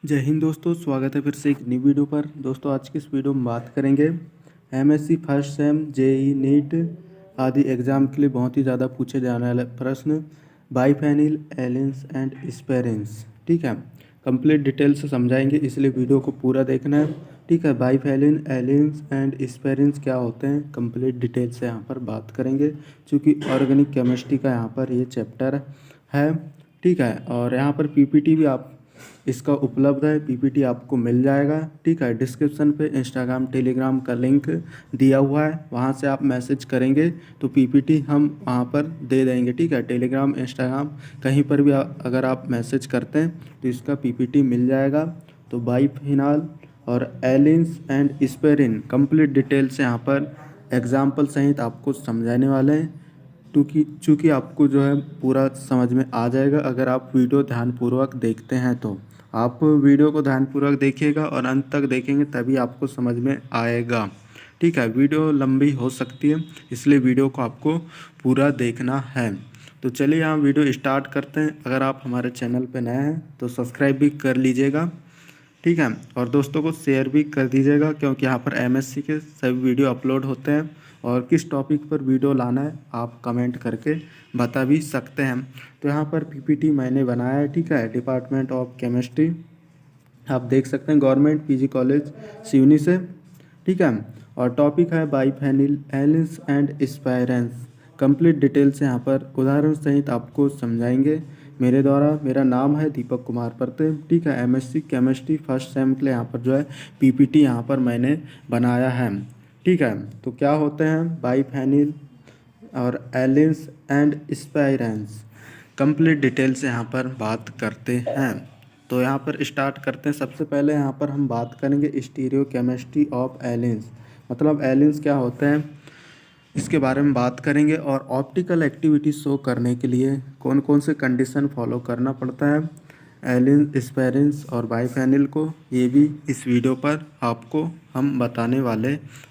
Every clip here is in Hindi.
जय हिंद दोस्तों, स्वागत है फिर से एक नई वीडियो पर। दोस्तों आज की इस वीडियो में बात करेंगे MSc first sem JEE NEET आदि एग्ज़ाम के लिए बहुत ही ज़्यादा पूछे जाने वाले प्रश्न बाइफेनिल एलिन्स एंड स्पेरेंस। ठीक है, कंप्लीट डिटेल से समझाएंगे, इसलिए वीडियो को पूरा देखना है। ठीक है, बाइफेनिल एलिन्स एंड स्पेरेंस क्या होते हैं कंप्लीट डिटेल से यहाँ पर बात करेंगे, क्योंकि ऑर्गेनिक केमिस्ट्री का यहाँ पर ये चैप्टर है। ठीक है, और यहाँ पर पीपीटी भी आप इसका उपलब्ध है, पीपीटी आपको मिल जाएगा। ठीक है, डिस्क्रिप्शन पे इंस्टाग्राम टेलीग्राम का लिंक दिया हुआ है, वहाँ से आप मैसेज करेंगे तो पीपीटी हम वहाँ पर दे देंगे। ठीक है, टेलीग्राम इंस्टाग्राम कहीं पर भी अगर आप मैसेज करते हैं तो इसका पीपीटी मिल जाएगा। तो बाइफिनाल और एलिन्स एंड स्पेरिन कंप्लीट डिटेल से यहाँ पर एग्जाम्पल सहित आपको समझाने वाले हैं, चूँकि आपको जो है पूरा समझ में आ जाएगा अगर आप वीडियो ध्यानपूर्वक देखते हैं। तो आप वीडियो को ध्यानपूर्वक देखिएगा और अंत तक देखेंगे तभी आपको समझ में आएगा। ठीक है, वीडियो लंबी हो सकती है, इसलिए वीडियो को आपको पूरा देखना है। तो चलिए यहाँ वीडियो स्टार्ट करते हैं। अगर आप हमारे चैनल पर नए हैं तो सब्सक्राइब भी कर लीजिएगा। ठीक है, और दोस्तों को शेयर भी कर दीजिएगा, क्योंकि यहाँ पर एमएससी के सभी वीडियो अपलोड होते हैं। और किस टॉपिक पर वीडियो लाना है आप कमेंट करके बता भी सकते हैं। तो यहाँ पर पीपीटी मैंने बनाया है। ठीक है, डिपार्टमेंट ऑफ केमिस्ट्री आप देख सकते हैं, गवर्नमेंट पीजी कॉलेज सिवनी से। ठीक है, और टॉपिक है बाइफेनिल एलिन्स एंड स्पायरेंस। कंप्लीट डिटेल से यहाँ पर उदाहरण सहित आपको समझाएंगे मेरे द्वारा। मेरा नाम है दीपक कुमार परते। ठीक है, एमएससी केमिस्ट्री फर्स्ट सेम के लिए यहाँ पर जो है पीपीटी यहाँ पर मैंने बनाया है। ठीक है, तो क्या होते हैं बाइफेनिल और एलिन्स एंड स्पायरेंस, कंप्लीट डिटेल से यहाँ पर बात करते हैं। तो यहाँ पर स्टार्ट करते हैं। सबसे पहले यहाँ पर हम बात करेंगे स्टीरियोकेमिस्ट्री ऑफ एलिन्स, मतलब एलिन्स क्या होते हैं इसके बारे में बात करेंगे। और ऑप्टिकल एक्टिविटी शो करने के लिए कौन कौन से कंडीशन फॉलो करना पड़ता है एलिन स्पेरेंस और बाइफेनिल को, ये भी इस वीडियो पर आपको हम बताने वाले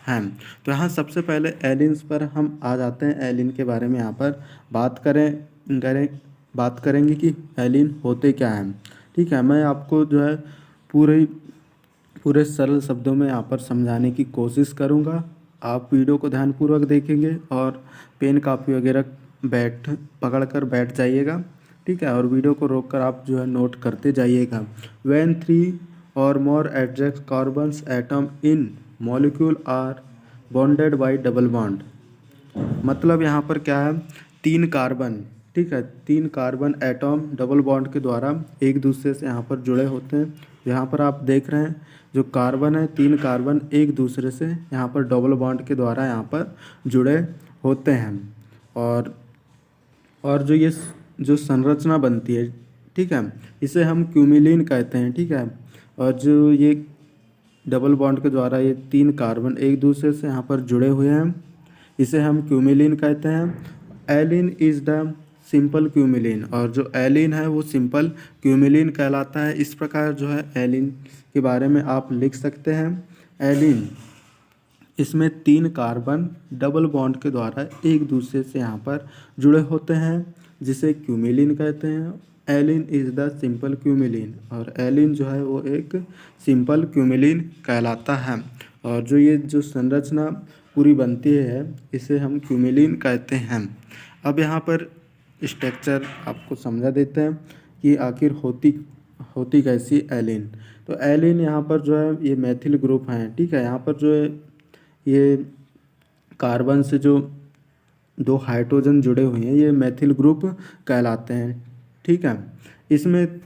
हैं। तो यहाँ सबसे पहले एलिन्स पर हम आ जाते हैं। एलिन के बारे में यहाँ पर बात करेंगे कि एलिन होते क्या हैं। ठीक है, मैं आपको जो है पूरे सरल शब्दों में यहाँ पर समझाने की कोशिश करूँगा। आप वीडियो को ध्यानपूर्वक देखेंगे और पेन कापी वगैरह पकड़ कर बैठ जाइएगा। ठीक है, और वीडियो को रोककर आप जो है नोट करते जाइएगा। व्हेन 3 और more adjust carbons atom in molecule are bonded by double bond, मतलब यहाँ पर क्या है, 3 कार्बन। ठीक है, 3 कार्बन एटम डबल बॉन्ड के द्वारा एक दूसरे से यहाँ पर जुड़े होते हैं। यहाँ पर आप देख रहे हैं जो कार्बन है, 3 कार्बन एक दूसरे से यहाँ पर डबल बॉन्ड के द्वारा यहाँ पर जुड़े होते हैं। और जो संरचना बनती है, ठीक है, इसे हम क्यूमिलीन कहते हैं। ठीक है, और जो ये डबल बॉन्ड के द्वारा ये 3 कार्बन एक दूसरे से यहाँ पर जुड़े हुए हैं, इसे हम क्यूमिलीन कहते हैं। एलिन इज़ द सिंपल क्यूमिलीन, और जो एलिन है वो सिंपल क्यूमिलीन कहलाता है। इस प्रकार जो है एलिन के बारे में आप लिख सकते हैं। एलिन, इसमें 3 कार्बन डबल बॉन्ड के द्वारा एक दूसरे से यहाँ पर जुड़े होते हैं, जिसे क्यूमिलीन कहते हैं। एलिन इज़ द सिंपल क्यूमिलीन, और एलिन जो है वो एक सिंपल क्यूमिलीन कहलाता है। और जो संरचना पूरी बनती है इसे हम क्यूमिलीन कहते हैं। अब यहाँ पर स्ट्रक्चर आपको समझा देते हैं कि आखिर होती कैसी एलिन। तो एलिन यहाँ पर जो है ये मैथिल ग्रुप हैं। ठीक है, यहाँ पर जो है ये कार्बन से जो 2 हाइड्रोजन जुड़े हुए हैं ये मैथिल ग्रुप कहलाते हैं। ठीक है, इसमें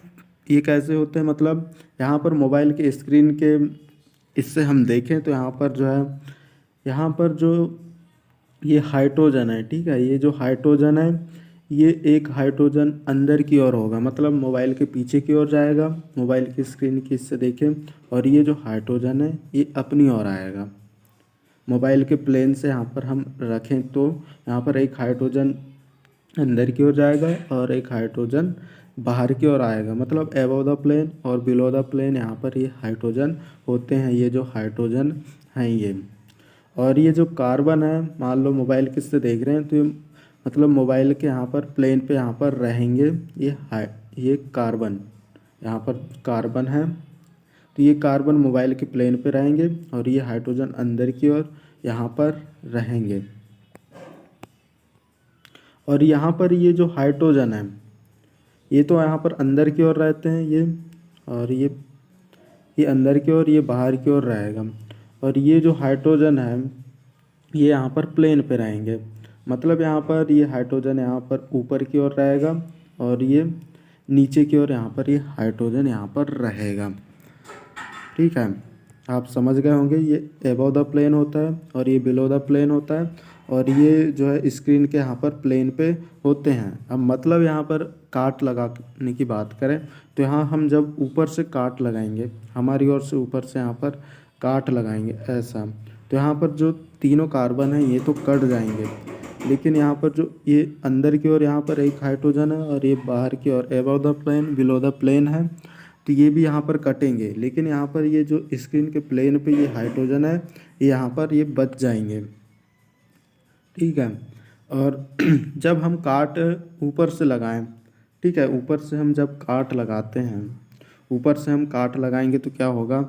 ये कैसे होते हैं, मतलब यहाँ पर मोबाइल के स्क्रीन के इससे हम देखें तो यहाँ पर जो ये हाइड्रोजन है। ठीक है, ये जो हाइड्रोजन है ये एक हाइड्रोजन अंदर की ओर होगा, मतलब मोबाइल के पीछे की ओर जाएगा, मोबाइल की स्क्रीन की इससे देखें, और ये जो हाइड्रोजन है ये अपनी ओर आएगा। मोबाइल के प्लेन से यहाँ पर हम रखें तो यहाँ पर एक हाइड्रोजन अंदर की ओर जाएगा और एक हाइड्रोजन बाहर की ओर आएगा, मतलब एबव द प्लेन और बिलो द प्लेन यहाँ पर ये हाइड्रोजन होते हैं, ये जो हाइड्रोजन हैं ये। और ये जो कार्बन है, मान लो मोबाइल किससे देख रहे हैं तो ये मतलब मोबाइल के यहाँ पर प्लेन पे यहाँ पर रहेंगे ये कार्बन, यहाँ पर कार्बन है तो ये कार्बन मोबाइल के प्लेन पे रहेंगे और ये हाइड्रोजन अंदर की ओर यहाँ पर रहेंगे। और यहाँ पर ये जो हाइड्रोजन है ये तो यहाँ पर अंदर की ओर रहते हैं ये, और ये अंदर की ओर, ये बाहर की ओर रहेगा। और ये जो हाइड्रोजन है ये यहाँ पर प्लेन पे रहेंगे, मतलब यहाँ पर ये हाइड्रोजन यहाँ पर ऊपर की ओर रहेगा और ये नीचे की ओर यहाँ पर ये हाइड्रोजन यहाँ पर रहेगा। ठीक है, आप समझ गए होंगे। ये एबव द प्लेन होता है और ये बिलो द प्लेन होता है, और ये जो है स्क्रीन के यहाँ पर प्लेन पे होते हैं। अब मतलब यहाँ पर काट लगाने की बात करें तो यहाँ हम जब ऊपर से काट लगाएंगे, हमारी ओर से ऊपर से यहाँ पर काट लगाएंगे ऐसा, तो यहाँ पर जो तीनों कार्बन है ये तो कट जाएंगे, लेकिन यहाँ पर जो ये अंदर की ओर यहाँ पर एक हाइड्रोजन है और ये बाहर की ओर above the plane below the plane है, तो ये भी यहाँ पर कटेंगे। लेकिन यहाँ पर ये जो स्क्रीन के प्लेन पे ये हाइड्रोजन है ये यहाँ पर ये बच जाएंगे। ठीक है, और जब हम काट ऊपर से लगाएं, ठीक है, ऊपर से हम जब काट लगाते हैं, ऊपर से हम काट लगाएंगे तो क्या होगा,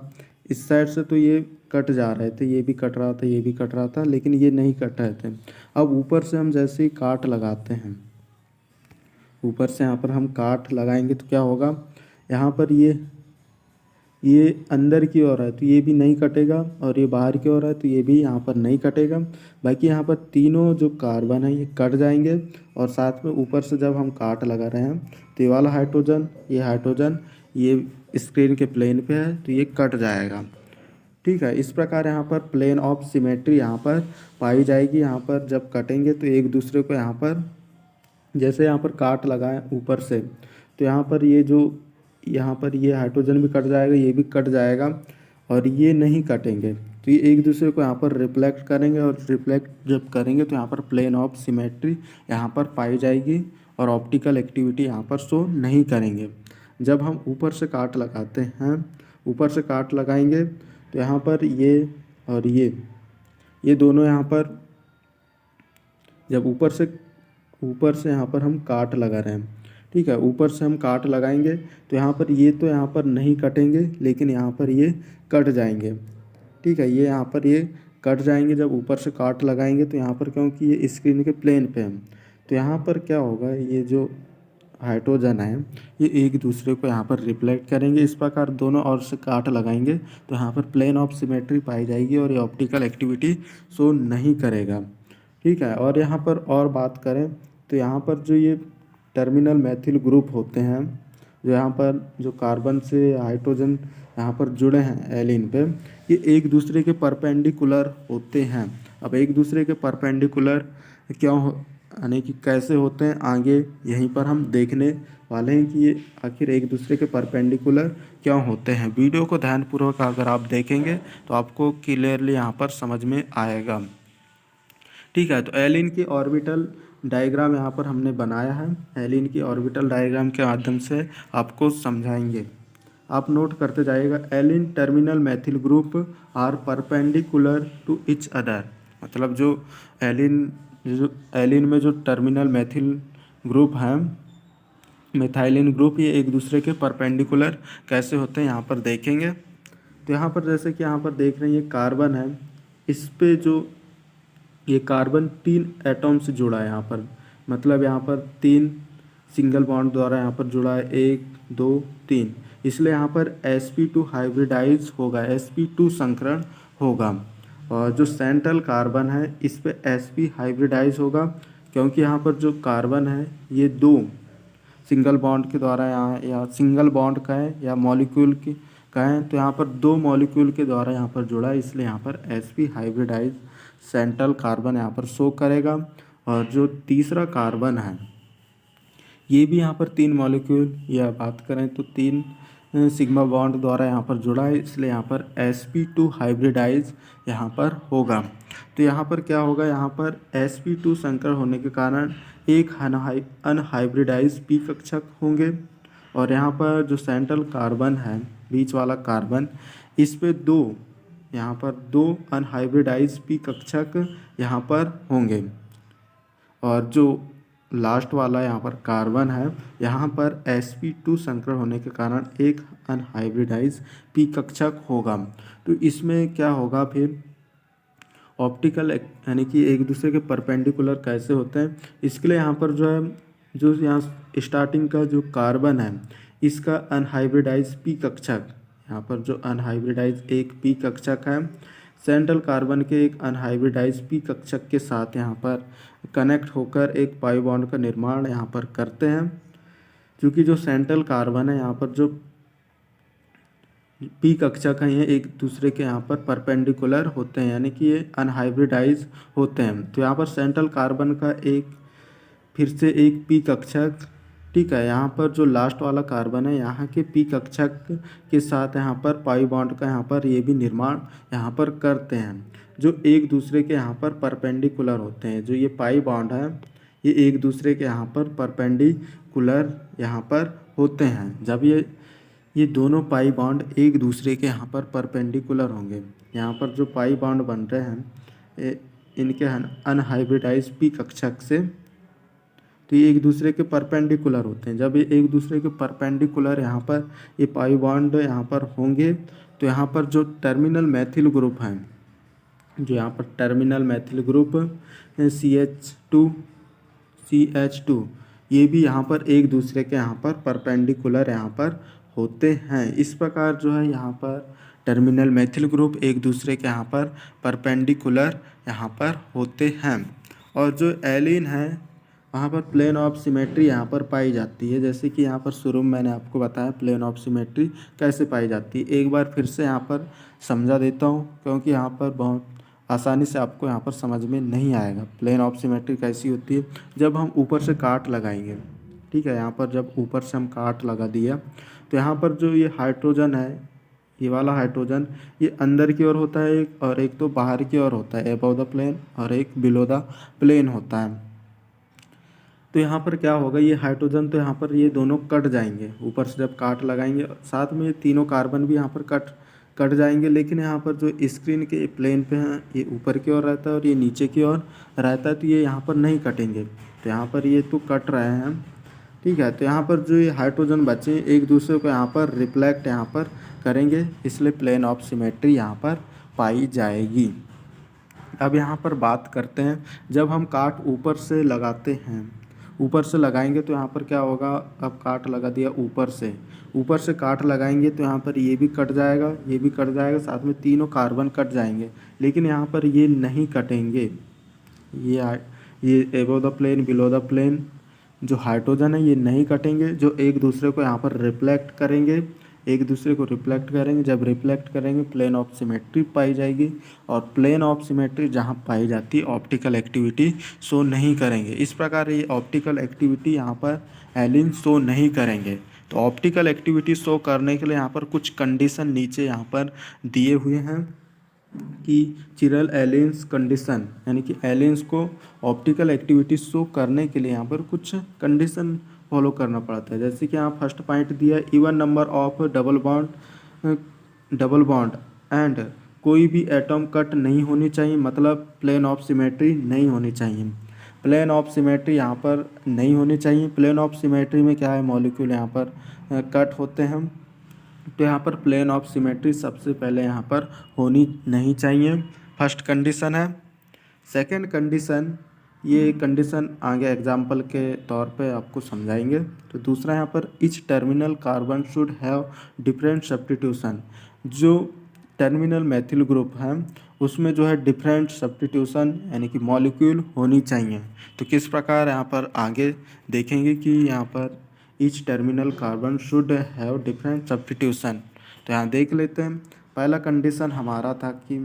इस साइड से तो ये कट जा रहे थे, ये भी कट रहा था, ये भी कट रहा था, लेकिन ये नहीं कट रहे थे। अब ऊपर से हम जैसे ही काट लगाते हैं, ऊपर से यहाँ पर हम काट लगाएंगे तो क्या होगा, यहाँ पर ये अंदर की ओर है तो ये भी नहीं कटेगा, और ये बाहर की ओर है तो ये भी यहाँ पर नहीं कटेगा। बाकी यहाँ पर तीनों जो कार्बन है ये कट जाएंगे, और साथ में ऊपर से जब हम काट लगा रहे हैं तो ये वाला हाइड्रोजन ये स्क्रीन के प्लेन पे है तो ये कट जाएगा। ठीक है, इस प्रकार यहाँ पर प्लेन ऑफ सिमेट्री यहाँ पर पाई जाएगी। यहाँ पर जब कटेंगे तो एक दूसरे को यहाँ पर, जैसे यहाँ पर काट लगाएं ऊपर से, तो यहाँ पर ये हाइड्रोजन भी कट जाएगा, ये भी कट जाएगा, और ये नहीं कटेंगे, तो ये एक दूसरे को यहाँ पर रिफ्लेक्ट करेंगे, और रिफ्लेक्ट जब करेंगे तो यहाँ पर प्लेन ऑफ सिमेट्री यहाँ पर पाई जाएगी, और ऑप्टिकल एक्टिविटी यहाँ पर शो नहीं करेंगे। जब हम ऊपर से काट लगाते हैं, ऊपर से काट लगाएंगे तो यहाँ पर ये और ये दोनों यहाँ पर, जब ऊपर से यहाँ पर हम काट लगा रहे हैं, ठीक है, ऊपर से हम काट लगाएंगे तो यहाँ पर नहीं कटेंगे, लेकिन यहाँ पर ये कट जाएंगे। ठीक है, ये यहाँ पर ये कट जाएंगे जब ऊपर से काट लगाएंगे तो यहाँ पर, क्योंकि ये स्क्रीन के प्लेन पे है, तो यहाँ पर क्या होगा, ये जो हाइड्रोजन है ये एक दूसरे को यहाँ पर रिफ्लेक्ट करेंगे। इस प्रकार दोनों ओर से काट लगाएंगे तो यहाँ पर प्लेन ऑफ सिमेट्री पाई जाएगी, और ये ऑप्टिकल एक्टिविटी शो नहीं करेगा। ठीक है, और यहाँ पर और बात करें तो यहाँ पर जो ये टर्मिनल मैथिल ग्रुप होते हैं, जो यहाँ पर जो कार्बन से हाइड्रोजन यहाँ पर जुड़े हैं एलिन पे, ये एक दूसरे के परपेंडिकुलर होते हैं। अब एक दूसरे के परपेंडिकुलर क्यों यानी कि कैसे होते हैं, आगे यहीं पर हम देखने वाले हैं कि ये आखिर एक दूसरे के परपेंडिकुलर क्यों होते हैं। वीडियो को ध्यानपूर्वक अगर आप देखेंगे तो आपको क्लियरली यहाँ पर समझ में आएगा। ठीक है, तो एलिन की ऑर्बिटल डायग्राम यहाँ पर हमने बनाया है। एलिन की ऑर्बिटल डायग्राम के माध्यम से आपको समझाएंगे, आप नोट करते जाइएगा। Allene terminal methyl group are perpendicular to each other, मतलब जो एलिन में जो टर्मिनल मैथिल ग्रुप हैं, मिथाइलिन ग्रुप, ये एक दूसरे के परपेंडिकुलर कैसे होते हैं यहाँ पर देखेंगे। तो यहाँ पर जैसे कि यहाँ पर देख रहे हैं ये कार्बन है, इस पे जो ये कार्बन 3 एटम से जुड़ा है यहाँ पर, मतलब यहाँ पर 3 सिंगल बॉन्ड द्वारा यहाँ पर जुड़ा है, 1 2 3, इसलिए यहाँ पर sp2 हाइब्रिडाइज होगा, sp2 संकरण होगा। और जो सेंट्रल कार्बन है इस पे sp हाइब्रिडाइज होगा, क्योंकि यहाँ पर जो कार्बन है ये 2 सिंगल बॉन्ड के द्वारा यहाँ, या सिंगल बॉन्ड का है या मॉलिक्यूल की का है, तो यहाँ पर 2 मॉलिक्यूल के द्वारा यहाँ पर जुड़ा है, इसलिए यहाँ पर sp हाइब्रिडाइज सेंट्रल कार्बन यहाँ पर शो करेगा। और जो तीसरा कार्बन है ये भी यहाँ पर 3 मॉलिक्यूल या बात करें तो 3 सिग्मा बॉन्ड द्वारा यहाँ पर जुड़ा है, इसलिए यहाँ पर sp2 हाइब्रिडाइज यहाँ पर होगा। तो यहाँ पर क्या होगा, यहाँ पर sp2 संकर होने के कारण एक अनहाइब्रिडाइज p कक्षक होंगे, और यहाँ पर जो सेंट्रल कार्बन है बीच वाला कार्बन, इस पे यहाँ पर 2 अनहाइब्रिडाइज p कक्षक यहाँ पर होंगे। और जो लास्ट वाला यहाँ पर कार्बन है, यहाँ पर sp2 संकरण होने के कारण एक अनहाइब्रिडाइज पी कक्षक होगा। तो इसमें क्या होगा फिर, ऑप्टिकल यानी कि एक दूसरे के परपेंडिकुलर कैसे होते हैं, इसके लिए यहाँ पर जो है, जो यहाँ स्टार्टिंग का जो कार्बन है इसका अनहाइब्रिडाइज पी कक्षक, यहाँ पर जो अनहाइब्रिडाइज एक पी कक्षक है सेंट्रल कार्बन के एक अनहाइब्रिडाइज पी कक्षक के साथ यहाँ पर कनेक्ट होकर एक पाई बॉन्ड का निर्माण यहाँ पर करते हैं। क्योंकि जो सेंट्रल कार्बन है यहाँ पर जो पी कक्षक हैं ये एक दूसरे के यहाँ पर परपेंडिकुलर होते हैं, यानी कि ये अनहाइब्रिडाइज होते हैं। तो यहाँ पर सेंट्रल कार्बन का एक फिर से एक पी कक्षक, ठीक है, यहाँ पर जो लास्ट वाला कार्बन है यहाँ के पी कक्षक के साथ यहाँ पर पाई बॉन्ड का यहाँ पर ये भी निर्माण यहाँ पर करते हैं, जो एक दूसरे के यहाँ पर परपेंडिकुलर होते हैं। जो ये पाई बॉन्ड है ये एक दूसरे के यहाँ पर परपेंडिकुलर यहाँ पर होते हैं। जब ये दोनों पाई बॉन्ड एक दूसरे के यहाँ पर परपेंडिकुलर होंगे, यहाँ पर जो पाई बॉन्ड बन रहे हैं इनके अनहाइब्रिडाइज पी कक्षक से, तो ये एक दूसरे के परपेंडिकुलर होते हैं। जब ये एक दूसरे के परपेंडिकुलर यहाँ पर ये पाई बॉन्ड यहाँ पर होंगे, तो यहाँ पर जो टर्मिनल मैथिल ग्रुप हैं, जो यहाँ पर टर्मिनल मैथिल ग्रुप CH2 ये भी यहाँ पर एक दूसरे के यहाँ पर परपेंडिकुलर यहाँ पर होते हैं। इस प्रकार जो है यहाँ पर टर्मिनल मैथिल ग्रुप एक दूसरे के यहाँ पर परपेंडिकुलर यहाँ पर होते हैं। और जो एलिन है वहाँ पर प्लेन ऑफ सिमेट्री यहाँ पर पाई जाती है। जैसे कि यहाँ पर शुरू में मैंने आपको बताया प्लेन ऑफ सिमेट्री कैसे पाई जाती है, एक बार फिर से यहाँ पर समझा देता हूँ, क्योंकि यहाँ पर बहुत आसानी से आपको यहाँ पर समझ में नहीं आएगा। प्लेन ऑफ सिमेट्री कैसी होती है, जब हम ऊपर से काट लगाएंगे, ठीक है, यहाँ पर जब ऊपर से हम काट लगा दिया तो यहाँ पर जो ये हाइड्रोजन है, ये वाला हाइड्रोजन ये अंदर की ओर होता है एक, और एक तो बाहर की ओर होता है अबव द प्लेन, और एक बिलो द प्लेन होता है। तो यहाँ पर क्या होगा, ये हाइड्रोजन तो यहाँ पर ये दोनों कट जाएंगे ऊपर से जब काट लगाएंगे, साथ में ये तीनों कार्बन भी यहाँ पर कट जाएंगे। लेकिन यहाँ पर जो स्क्रीन के प्लेन पे हैं ये ऊपर की ओर रहता है और ये नीचे की ओर रहता है, तो ये यहाँ पर नहीं कटेंगे। तो यहाँ पर ये तो कट रहे हैं, ठीक है। तो यहाँ पर जो ये हाइड्रोजन बचे एक दूसरे को यहाँ पर रिफ्लेक्ट यहाँ पर करेंगे, इसलिए प्लेन ऑफ सिमेट्री यहाँ पर पाई जाएगी। अब यहाँ पर बात करते हैं, जब हम काट ऊपर से लगाते हैं, ऊपर से लगाएंगे तो यहाँ पर क्या होगा, अब काट लगा दिया ऊपर से काट लगाएंगे तो यहाँ पर ये भी कट जाएगा, ये भी कट जाएगा, साथ में तीनों कार्बन कट जाएंगे। लेकिन यहाँ पर ये नहीं कटेंगे, ये above the plane below the plane जो हाइड्रोजन है ये नहीं कटेंगे, जो एक दूसरे को यहाँ पर रिफ्लेक्ट करेंगे, एक दूसरे को रिफ्लेक्ट करेंगे। जब रिफ्लेक्ट करेंगे प्लेन ऑफ सिमेट्री पाई जाएगी, और प्लेन ऑफ सिमेट्री जहाँ पाई जाती है ऑप्टिकल एक्टिविटी शो नहीं करेंगे। इस प्रकार ये ऑप्टिकल एक्टिविटी यहाँ पर एलिन शो नहीं करेंगे। तो ऑप्टिकल एक्टिविटी शो करने के लिए यहाँ पर कुछ कंडीशन नीचे यहाँ पर दिए हुए हैं कि चिरल एलियंस कंडीशन, यानी कि एलियंस को ऑप्टिकल एक्टिविटी शो करने के लिए यहाँ पर कुछ कंडीशन फॉलो करना पड़ता है। जैसे कि यहाँ फर्स्ट पॉइंट दिया even number of double bond and कोई भी एटम कट नहीं होनी चाहिए, मतलब प्लेन ऑफ सिमेट्री नहीं होनी चाहिए। प्लेन ऑफ सिमेट्री यहाँ पर नहीं होनी चाहिए। प्लेन ऑफ सिमेट्री में क्या है, मॉलिक्यूल यहाँ पर कट होते हैं, तो यहाँ पर प्लेन ऑफ सिमेट्री सबसे पहले यहाँ पर होनी नहीं चाहिए, फर्स्ट कंडीशन है। सेकंड कंडीशन, ये कंडीशन आगे एग्जाम्पल के तौर पे आपको समझाएंगे। तो दूसरा यहाँ पर each terminal carbon should have different substitution, जो टर्मिनल मैथिल ग्रुप है उसमें जो है डिफरेंट सब्स्टिट्यूशन यानी कि मॉलिक्यूल होनी चाहिए। तो किस प्रकार यहाँ पर आगे देखेंगे कि यहाँ पर each terminal carbon should have different substitution. तो यहाँ देख लेते हैं, पहला कंडीशन हमारा था कि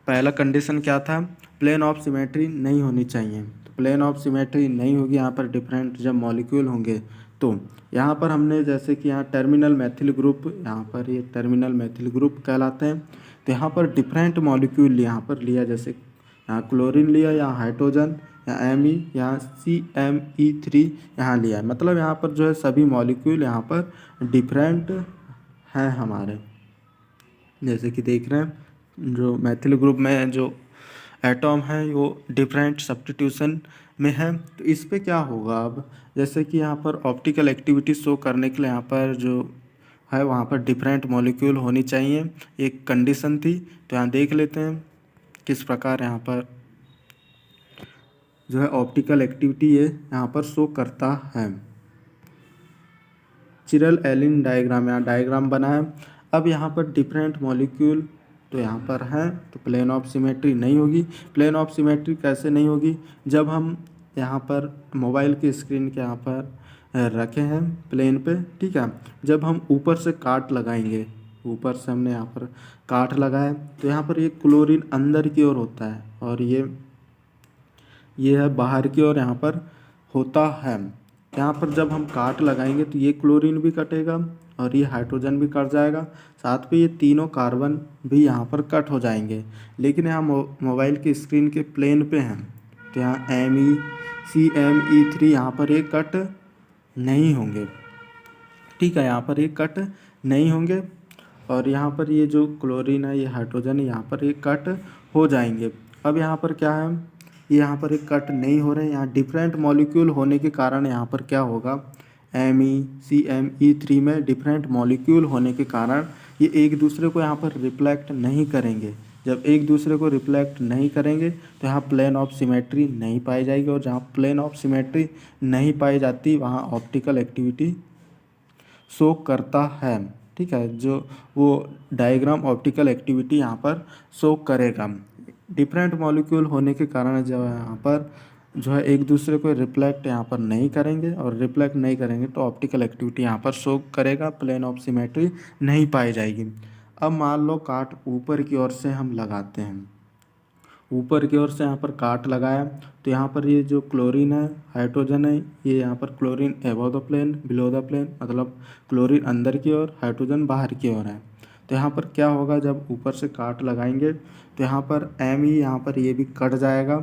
पहला कंडीशन क्या था, प्लेन ऑफ सिमेट्री नहीं होनी चाहिए। तो प्लेन ऑफ सिमेट्री नहीं होगी यहाँ पर डिफरेंट जब मॉलिक्यूल होंगे। तो यहाँ पर हमने जैसे कि यहाँ टर्मिनल मैथिल ग्रुप, यहाँ पर ये टर्मिनल मैथिल ग्रुप कहलाते हैं। तो यहाँ पर डिफरेंट मॉलिक्यूल यहाँ पर लिया, जैसे यहाँ क्लोरीन लिया, यहाँ हाइड्रोजन, यहाँ Me, यहाँ CMe3 यहाँ लिया है। मतलब यहाँ पर जो है सभी मॉलिक्यूल यहाँ पर डिफरेंट हैं हमारे। जैसे कि देख रहे हैं जो मैथिल ग्रुप में जो एटॉम है वो डिफरेंट सब्स्टिट्यूशन में है। तो इस पे क्या होगा अब, जैसे कि यहाँ पर ऑप्टिकल एक्टिविटी शो करने के लिए यहाँ पर जो है वहाँ पर डिफरेंट मॉलिक्यूल होनी चाहिए, एक कंडीशन थी। तो यहाँ देख लेते हैं किस प्रकार यहाँ पर जो है ऑप्टिकल एक्टिविटी ये यहाँ पर शो करता है। चिरल एलिन डायग्राम, यहाँ डायग्राम बना है। अब यहाँ पर डिफरेंट मॉलिक्यूल तो यहाँ पर हैं, तो प्लेन ऑफ सिमेट्री नहीं होगी। प्लेन ऑफ सिमेट्री कैसे नहीं होगी, जब हम यहाँ पर मोबाइल की स्क्रीन के यहाँ पर रखे हैं प्लेन पे, ठीक है। जब हम ऊपर से काट लगाएंगे, ऊपर से हमने यहाँ पर काट लगाया, तो यहाँ पर ये क्लोरीन अंदर की ओर होता है और ये है बाहर की ओर यहाँ पर होता है। यहाँ पर जब हम काट लगाएंगे तो ये क्लोरीन भी कटेगा और ये हाइड्रोजन भी कट जाएगा, साथ पे ये तीनों कार्बन भी यहाँ पर कट हो जाएंगे। लेकिन यहाँ मोबाइल की स्क्रीन के प्लेन पे हैं, तो यहाँ CmE3 यहाँ पर ये कट नहीं होंगे, ठीक है। यहाँ पर ये कट नहीं होंगे और यहाँ पर ये जो क्लोरीन है, ये हाइड्रोजन है, यहाँ पर ये कट हो जाएंगे। अब यहाँ पर क्या है, ये यहाँ पर एक कट नहीं हो रहे हैं। यहाँ डिफरेंट मॉलिक्यूल होने के कारण यहाँ पर क्या होगा, CmE3 में डिफरेंट मॉलिक्यूल होने के कारण ये एक दूसरे को यहाँ पर रिफ्लेक्ट नहीं करेंगे। जब एक दूसरे को रिफ्लेक्ट नहीं करेंगे तो यहाँ प्लेन ऑफ सिमेट्री नहीं पाई जाएगी, और जहाँ प्लेन ऑफ सिमेट्री नहीं पाई जाती वहाँ ऑप्टिकल एक्टिविटी शो करता है, ठीक है। जो वो डायग्राम ऑप्टिकल एक्टिविटी यहाँ पर शो करेगा। डिफरेंट मॉलिक्यूल होने के कारण जो है यहाँ पर जो है एक दूसरे को रिफ्लेक्ट यहाँ पर नहीं करेंगे, और रिफ्लेक्ट नहीं करेंगे तो ऑप्टिकल एक्टिविटी यहाँ पर शो करेगा, प्लेन ऑफ सिमेट्री नहीं पाई जाएगी। अब मान लो काट ऊपर की ओर से हम लगाते हैं, ऊपर की ओर से यहाँ पर काट लगाया, तो यहाँ पर ये जो क्लोरीन है, हाइड्रोजन है, ये यहाँ पर chlorine above the plane below the plane, मतलब क्लोरीन अंदर की ओर, हाइड्रोजन बाहर की ओर है। तो यहाँ पर क्या होगा, जब ऊपर से काट लगाएंगे तो यहाँ पर Me यहाँ पर ये भी कट जाएगा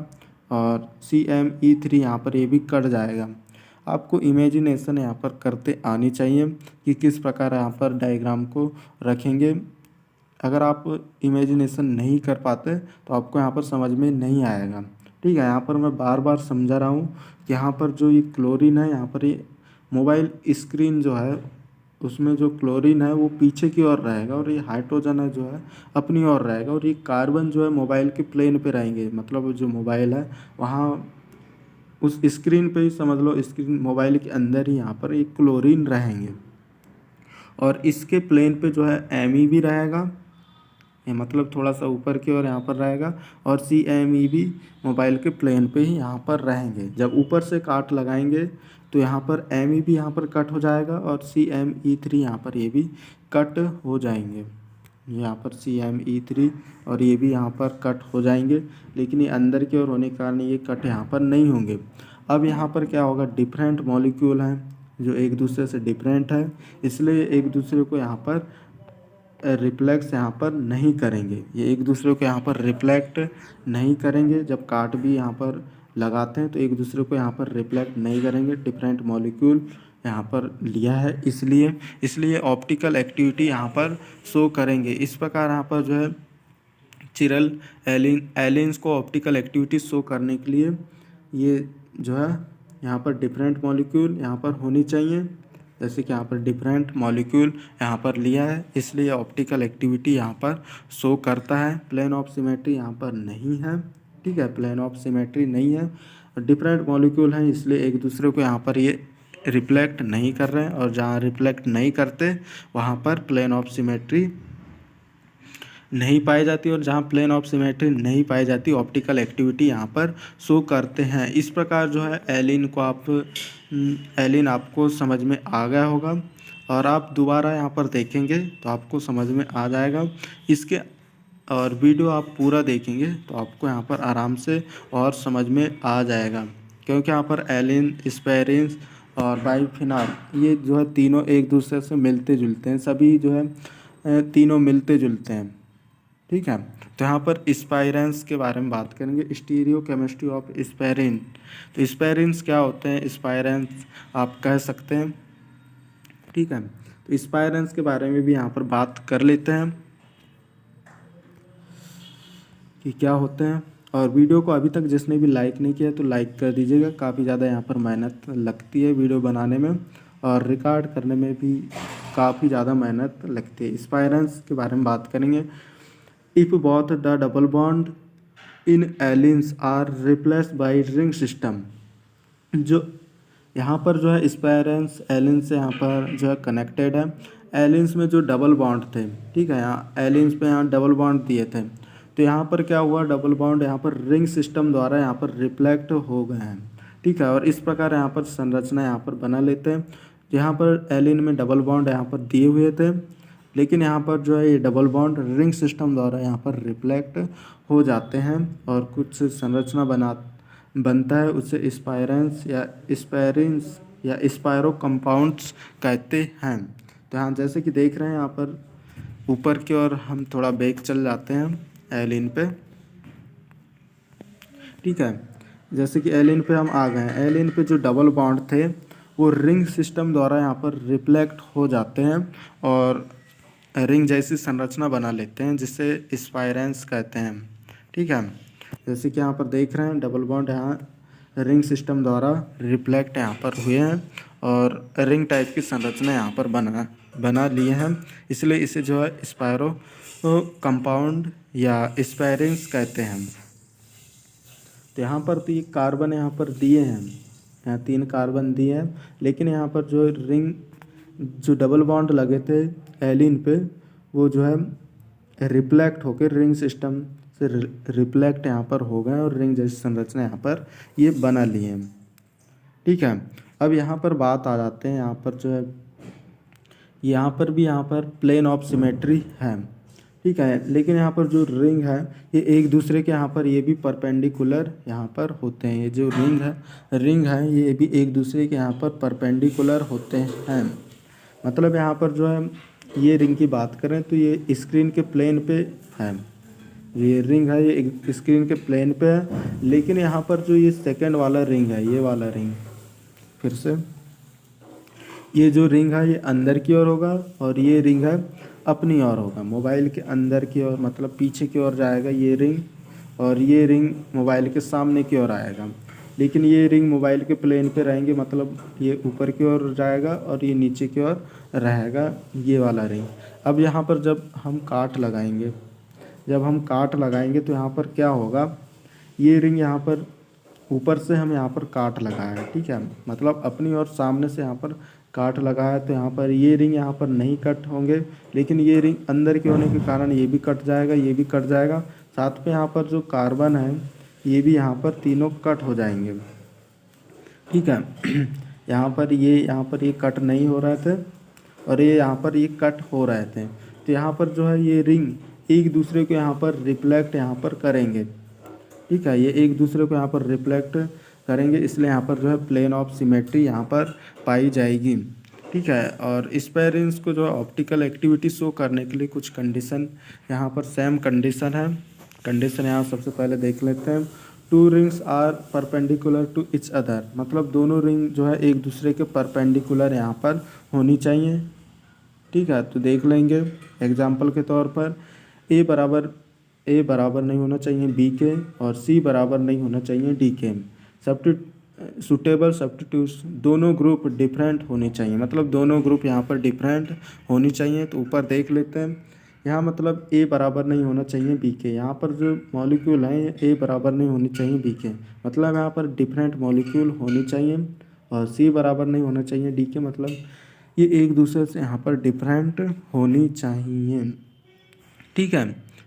और CmE3 यहाँ पर ये भी कट जाएगा। आपको इमेजिनेशन यहाँ पर करते आनी चाहिए कि किस प्रकार यहाँ पर डायग्राम को रखेंगे। अगर आप इमेजिनेशन नहीं कर पाते तो आपको यहाँ पर समझ में नहीं आएगा, ठीक है। यहाँ पर मैं बार बार समझा रहा हूँ कि यहाँ पर जो ये क्लोरीन है, यहाँ पर ये मोबाइल स्क्रीन जो है उसमें जो क्लोरीन है वो पीछे की ओर रहेगा, और ये हाइड्रोजन है जो है अपनी ओर रहेगा, और ये कार्बन जो है मोबाइल के प्लेन पे रहेंगे। मतलब जो मोबाइल है वहाँ उस स्क्रीन पे ही समझ लो, स्क्रीन मोबाइल के अंदर ही यहाँ पर एक क्लोरीन रहेंगे, और इसके प्लेन पे जो है Me भी रहेगा, ये मतलब थोड़ा सा ऊपर की ओर यहाँ पर रहेगा, और CmE भी मोबाइल के प्लेन पे ही यहाँ पर रहेंगे। जब ऊपर से काट लगाएंगे तो यहाँ पर Me भी यहाँ पर कट हो जाएगा, और CmE3 यहाँ पर ये भी कट हो जाएंगे। यहाँ पर CmE3 और ये भी यहाँ पर कट हो जाएंगे, लेकिन ये अंदर की ओर होने के कारण ये कट यहाँ पर नहीं होंगे। अब यहाँ पर क्या होगा, डिफरेंट मॉलिक्यूल हैं जो एक दूसरे से डिफरेंट है, इसलिए एक दूसरे को यहाँ पर रिफ्लेक्स यहाँ पर नहीं करेंगे। ये एक दूसरे को यहाँ पर रिफ्लेक्ट नहीं करेंगे। जब काट भी यहाँ पर लगाते हैं तो एक दूसरे को यहाँ पर रिफ्लेक्ट नहीं करेंगे। डिफरेंट मॉलिक्यूल यहाँ पर लिया है, इसलिए ऑप्टिकल एक्टिविटी यहाँ पर शो करेंगे। इस प्रकार यहाँ पर जो है चिरल एलिन्स को ऑप्टिकल एक्टिविटी शो करने के लिए ये जो है यहाँ पर डिफरेंट मॉलिक्यूल यहाँ पर होनी चाहिए। जैसे कि यहाँ पर डिफरेंट मॉलिक्यूल यहाँ पर लिया है, इसलिए ऑप्टिकल एक्टिविटी यहाँ पर शो करता है। प्लेन ऑफ सिमेट्री यहाँ पर नहीं है, ठीक है, प्लेन ऑफ सिमेट्री नहीं है। डिफरेंट मॉलिक्यूल हैं, इसलिए एक दूसरे को यहाँ पर ये रिफ्लेक्ट नहीं कर रहे हैं, और जहाँ रिफ्लेक्ट नहीं करते वहाँ पर प्लेन ऑफ सिमेट्री नहीं पाई जाती, और जहाँ प्लेन ऑफ सिमेट्री नहीं पाई जाती ऑप्टिकल एक्टिविटी यहाँ पर शो करते हैं। इस प्रकार जो है एलिन आपको समझ में आ गया होगा, और आप दोबारा यहाँ पर देखेंगे तो आपको समझ में आ जाएगा इसके, और वीडियो आप पूरा देखेंगे तो आपको यहाँ पर आराम से और समझ में आ जाएगा। क्योंकि यहाँ पर एलिन, एस्पायरिन और बाइफिनाल ये जो है तीनों एक दूसरे से मिलते जुलते हैं, सभी जो है तीनों मिलते जुलते हैं, ठीक है। तो यहाँ पर स्पाइरेंस के बारे में बात करेंगे, स्टीरियो केमिस्ट्री ऑफ स्पायरिन। तो स्पायरिन्स क्या होते हैं, स्पाइरेंस आप कह सकते हैं, ठीक है। तो स्पाइरेंस के बारे में भी यहाँ पर बात कर लेते हैं कि क्या होते हैं। और वीडियो को अभी तक जिसने भी लाइक नहीं किया तो लाइक कर दीजिएगा। काफ़ी ज़्यादा यहाँ पर मेहनत लगती है वीडियो बनाने में और रिकॉर्ड करने में भी काफ़ी ज़्यादा मेहनत लगती है। स्पायरेंस के बारे में बात करेंगे। If both the double bond in allenes are replaced by ring system, जो यहाँ पर जो है स्पायरेंस एलिन से यहाँ पर जो है कनेक्टेड है। एलिन्स में जो डबल बॉन्ड थे, ठीक है, यहाँ एलिन्स पे यहाँ डबल बॉन्ड दिए थे, तो यहाँ पर क्या हुआ, डबल बॉन्ड यहाँ पर रिंग सिस्टम द्वारा यहाँ पर रिफ्लेक्ट हो गए हैं, ठीक है। और इस प्रकार यहाँ पर संरचना यहाँ पर बना लेते हैं। यहाँ पर एलिन में डबल बॉन्ड यहाँ पर दिए हुए थे, लेकिन यहाँ पर जो है ये डबल बॉन्ड रिंग सिस्टम द्वारा यहाँ पर रिफ्लेक्ट हो जाते हैं और कुछ संरचना बनता है, उसे स्पायरेंस या स्पायरिंस या स्पायरो कंपाउंड्स कहते हैं। तो यहाँ जैसे कि देख रहे हैं, यहाँ पर ऊपर की ओर हम थोड़ा बैक चल जाते हैं एलिन पे, ठीक है। जैसे कि एलिन पे हम आ गए हैं, एलिन पे जो डबल बॉन्ड थे वो रिंग सिस्टम द्वारा यहाँ पर रिफ्लेक्ट हो जाते हैं और रिंग जैसी संरचना बना लेते हैं, जिससे स्पायरेंस कहते हैं, ठीक है। जैसे कि यहाँ पर देख रहे हैं डबल बॉन्ड यहाँ रिंग सिस्टम द्वारा रिफ्लेक्ट यहाँ पर हुए हैं और रिंग टाइप की संरचना यहाँ पर बना लिए हैं, इसलिए इसे जो है स्पायरो कंपाउंड या स्पायरेंस कहते हैं। तो यहाँ पर 3 कार्बन यहाँ पर दिए हैं, यहाँ 3 कार्बन दिए हैं, लेकिन यहाँ पर जो रिंग जो डबल बॉन्ड लगे थे एलिन पे वो जो है रिफ्लेक्ट होकर रिंग सिस्टम से रिफ्लेक्ट यहाँ पर हो गए और रिंग जैसी संरचना यहाँ पर ये बना लिए हैं, ठीक है। अब यहाँ पर बात आ जाते हैं, यहाँ पर जो है यहाँ पर भी यहाँ पर प्लेन ऑफ सिमेट्री है, ठीक है, लेकिन यहाँ पर जो रिंग है ये एक दूसरे के यहाँ पर ये भी परपेंडिकुलर यहाँ पर होते हैं। ये जो रिंग है ये भी एक दूसरे के यहाँ पर परपेंडिकुलर होते हैं। मतलब यहाँ पर जो है ये रिंग की बात करें तो ये स्क्रीन के प्लेन पे है, ये रिंग है ये स्क्रीन के प्लेन पे है, लेकिन यहाँ पर जो ये सेकंड वाला रिंग है, ये वाला रिंग, फिर से ये जो रिंग है ये अंदर की ओर होगा और ये रिंग है अपनी ओर होगा, मोबाइल के अंदर की ओर, मतलब पीछे की ओर जाएगा ये रिंग, और ये रिंग मोबाइल के सामने की ओर आएगा। लेकिन ये रिंग मोबाइल के प्लेन पे रहेंगे, मतलब ये ऊपर की ओर जाएगा और ये नीचे की ओर रहेगा ये वाला रिंग। अब यहाँ पर जब हम काट लगाएंगे तो यहाँ पर क्या होगा, ये रिंग यहाँ पर ऊपर से हम यहाँ पर काट लगाया है, ठीक है, मतलब अपनी और सामने से यहाँ पर काट लगाया, तो यहाँ पर ये रिंग यहाँ पर नहीं कट होंगे, लेकिन ये रिंग अंदर के होने के कारण ये भी कट जाएगा, ये भी कट जाएगा, साथ में यहाँ पर जो कार्बन है ये भी यहाँ पर तीनों कट हो जाएंगे, ठीक है। यहाँ पर ये कट नहीं हो रहे थे और यहाँ पर ये कट हो रहे थे, तो यहाँ पर जो है ये रिंग एक दूसरे को यहाँ पर रिफ्लेक्ट यहाँ पर करेंगे, ठीक है, ये एक दूसरे को यहाँ पर रिफ्लेक्ट करेंगे, इसलिए यहाँ पर जो है प्लेन ऑफ सिमेट्री यहाँ पर पाई जाएगी, ठीक है। और स्पायरेंस को जो है ऑप्टिकल एक्टिविटी शो करने के लिए कुछ कंडीशन यहाँ पर सेम कंडीशन है। कंडीशन यहाँ सबसे पहले देख लेते हैं। 2 rings are perpendicular to each other, मतलब दोनों रिंग जो है एक दूसरे के परपेंडिकुलर यहाँ पर होनी चाहिए, ठीक है। तो देख लेंगे एग्जाम्पल के तौर पर ए बराबर नहीं होना चाहिए बी के और सी बराबर नहीं होना चाहिए डी के। सूटेबल सब्स्टिट्यूट्स, दोनों ग्रुप डिफरेंट होने चाहिए, मतलब दोनों ग्रुप यहाँ पर डिफरेंट होनी चाहिए। तो ऊपर देख लेते हैं, यहाँ मतलब ए बराबर नहीं होना चाहिए बी के, यहाँ पर जो मॉलिक्यूल हैं ए बराबर नहीं होनी चाहिए बी के, मतलब यहाँ पर डिफरेंट मॉलिक्यूल होनी चाहिए। और सी बराबर नहीं होना चाहिए डी के, मतलब ये एक दूसरे से यहाँ पर डिफरेंट होनी चाहिए, ठीक है,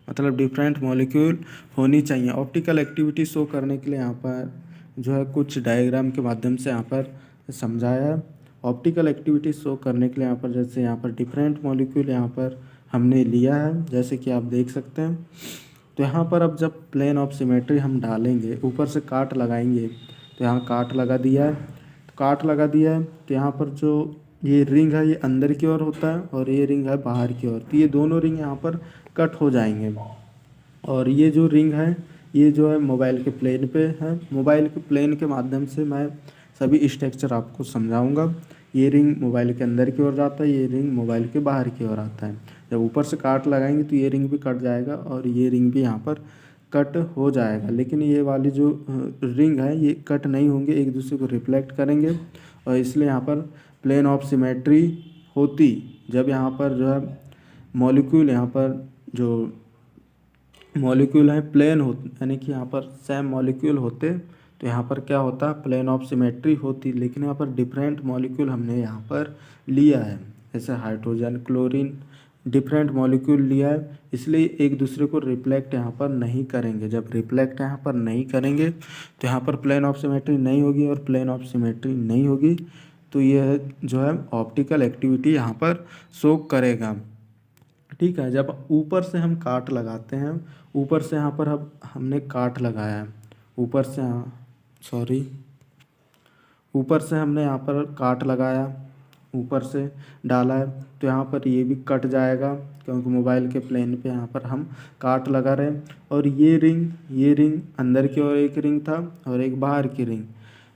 मतलब डिफरेंट मॉलिक्यूल होनी चाहिए। ऑप्टिकल एक्टिविटी शो करने के लिए यहाँ पर जो है कुछ डायग्राम के माध्यम से यहाँ पर समझाया है। ऑप्टिकल एक्टिविटी शो करने के लिए यहाँ पर जैसे यहाँ पर डिफरेंट मॉलिक्यूल यहाँ पर हमने लिया है, जैसे कि आप देख सकते हैं। तो यहाँ पर अब जब प्लेन ऑफ सिमेट्री हम डालेंगे, ऊपर से काट लगाएंगे, तो यहाँ काट लगा दिया है, तो यहाँ पर जो ये रिंग है ये अंदर की ओर होता है और ये रिंग है बाहर की ओर, तो ये दोनों रिंग यहाँ पर कट हो जाएंगे। और ये जो रिंग है ये जो है मोबाइल के प्लेन पे है, मोबाइल के प्लेन के माध्यम से मैं सभी स्ट्रक्चर आपको समझाऊंगा। ये रिंग मोबाइल के अंदर की ओर जाता है, ये रिंग मोबाइल के बाहर की ओर आता है। जब ऊपर से काट लगाएंगे तो ये रिंग भी कट जाएगा और ये रिंग भी यहाँ पर कट हो जाएगा, लेकिन ये वाली जो रिंग है ये कट नहीं होंगे, एक दूसरे को रिफ्लेक्ट करेंगे, और इसलिए यहाँ पर प्लेन ऑफ सिमेट्री होती जब यहाँ पर जो है मॉलिक्यूल, यहाँ पर जो मॉलिक्यूल है प्लेन हो, यानी कि यहाँ पर सेम मॉलिक्यूल होते तो यहाँ पर क्या होता, प्लेन ऑफ सिमेट्री होती। लेकिन यहाँ पर डिफरेंट मॉलिक्यूल हमने यहाँ पर लिया है, जैसे हाइड्रोजन क्लोरीन डिफरेंट मॉलिक्यूल लिया है, इसलिए एक दूसरे को रिफ्लेक्ट यहाँ पर नहीं करेंगे। जब रिफ्लेक्ट यहाँ पर नहीं करेंगे तो यहाँ पर प्लेन ऑफ सिमेट्री नहीं होगी, और प्लेन ऑफ सिमेट्री नहीं होगी तो यह जो है ऑप्टिकल एक्टिविटी यहाँ पर शो करेगा। ठीक है, जब ऊपर से हम काट लगाते हैं, ऊपर से यहाँ पर अब हमने काट लगाया है, ऊपर से ऊपर से हमने यहाँ पर काट लगाया, ऊपर से डाला है, तो यहाँ पर ये भी कट जाएगा क्योंकि मोबाइल के प्लेन पे यहाँ पर हम काट लगा रहे हैं। और ये रिंग अंदर की ओर एक रिंग था और एक बाहर की रिंग,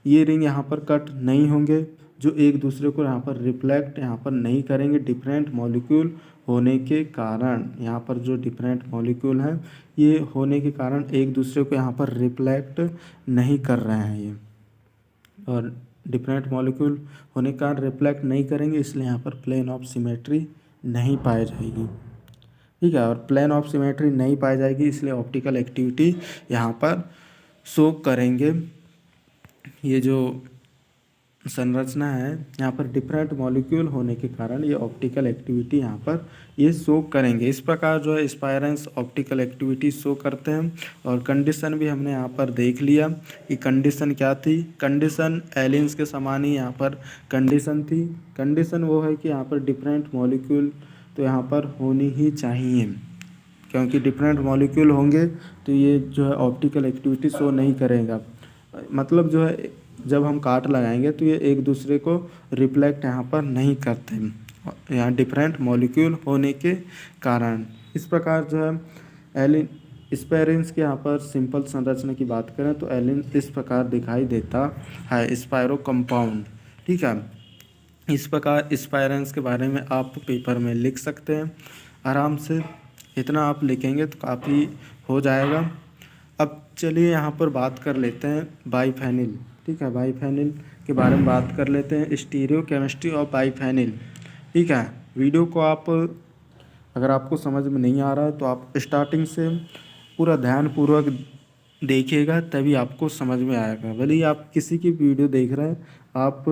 ये रिंग यहाँ पर कट नहीं होंगे, जो एक दूसरे को यहाँ पर रिफ्लेक्ट यहाँ पर नहीं करेंगे डिफरेंट मॉलिक्यूल होने के कारण। यहाँ पर जो डिफरेंट मॉलिक्यूल हैं ये होने के कारण एक दूसरे को यहाँ पर रिफ्लेक्ट नहीं कर रहे हैं ये, और डिफरेंट मॉलिक्यूल होने के कारण रिफ्लेक्ट नहीं करेंगे, इसलिए यहाँ पर प्लेन ऑफ सिमेट्री नहीं पाई जाएगी। ठीक है, और प्लेन ऑफ सिमेट्री नहीं पाई जाएगी इसलिए ऑप्टिकल एक्टिविटी यहाँ पर शो करेंगे। ये जो संरचना है यहाँ पर डिफरेंट मॉलिक्यूल होने के कारण ये ऑप्टिकल एक्टिविटी यहाँ पर ये शो करेंगे। इस प्रकार जो है स्पायरेंस ऑप्टिकल एक्टिविटी शो करते हैं। और कंडीशन भी हमने यहाँ पर देख लिया कि कंडीशन क्या थी। कंडीशन एलियंस के समान ही यहाँ पर कंडीशन थी। कंडीशन वो है कि यहाँ पर डिफरेंट मॉलिक्यूल तो यहाँ पर होनी ही चाहिए, क्योंकि डिफरेंट मॉलिक्यूल होंगे तो ये जो है ऑप्टिकल एक्टिविटी शो नहीं करेगा। मतलब जो है जब हम काट लगाएंगे तो ये एक दूसरे को रिफ्लेक्ट यहाँ पर नहीं करते, यहाँ डिफरेंट मॉलिक्यूल होने के कारण। इस प्रकार जो है एलिन स्पायरेंस के यहाँ पर सिंपल संरचना की बात करें तो एलिन इस प्रकार दिखाई देता है, स्पायरो कंपाउंड। ठीक है, इस प्रकार स्पायरेंस के बारे में आप पेपर में लिख सकते हैं आराम से, इतना आप लिखेंगे तो काफ़ी हो जाएगा। अब चलिए यहाँ पर बात कर लेते हैं बाइफेनिल। ठीक है, बाइफेनिल के बारे में बात कर लेते हैं, स्टीरियो केमिस्ट्री ऑफ बाइफेनिल। ठीक है, वीडियो को आप अगर आपको समझ में नहीं आ रहा है तो आप स्टार्टिंग से पूरा ध्यानपूर्वक देखिएगा, तभी आपको समझ में आएगा। भले ही आप किसी की वीडियो देख रहे हैं, आप